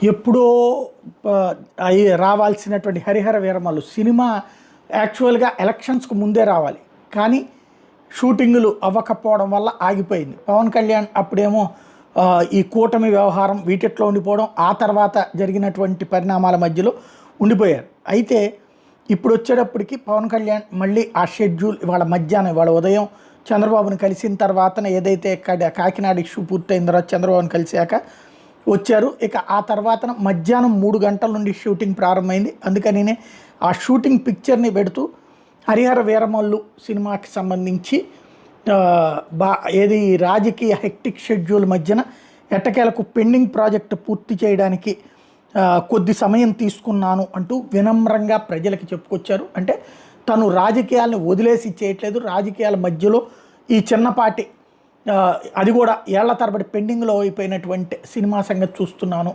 ఎప్పుడో అయి రావాల్సినటువంటి 'హరిహర వీరమల్లు' సినిమా యాక్చువల్‌గా ఎలక్షన్స్‌కు ముందే రావాలి. కానీ షూటింగులు అవ్వకపోవడం వల్ల ఆగిపోయింది. పవన్ కళ్యాణ్ అప్పుడేమో ఈ కూటమి వ్యవహారం వీటిట్లో ఉండిపోవడం, ఆ తర్వాత జరిగినటువంటి పరిణామాల మధ్యలో ఉండిపోయారు. అయితే ఇప్పుడొచ్చేటప్పటికి పవన్ కళ్యాణ్ మళ్ళీ ఆ షెడ్యూల్ ఇవాళ మధ్యాహ్నం, ఇవాళ ఉదయం చంద్రబాబుని కలిసిన తర్వాతనే ఏదైతే కాకినాడ ఇష్యూ పూర్తయిన తర్వాత చంద్రబాబుని కలిసాక వచ్చారు. ఇక ఆ తర్వాతన మధ్యాహ్నం 3 గంటల నుండి షూటింగ్ ప్రారంభమైంది. అందుకనినే ఆ షూటింగ్ పిక్చర్‌ని పెడుతూ 'హరిహర వీరమల్లు' సినిమాకి సంబంధించి బా ఏది రాజకీయ హెక్టిక్ షెడ్యూల్ మధ్యన ఎట్టకేలకు పెండింగ్ ప్రాజెక్ట్ పూర్తి చేయడానికి కొద్ది సమయం తీసుకున్నాను అంటూ వినమ్రంగా ప్రజలకి చెప్పుకొచ్చారు. అంటే తను రాజకీయాలను వదిలేసి చేయట్లేదు. రాజకీయాల మధ్యలో ఈ చిన్నపాటి అది కూడా ఏళ్ల తరబడి పెండింగ్‌లో అయిపోయినటువంటి సినిమా సంగతి చూస్తున్నాను.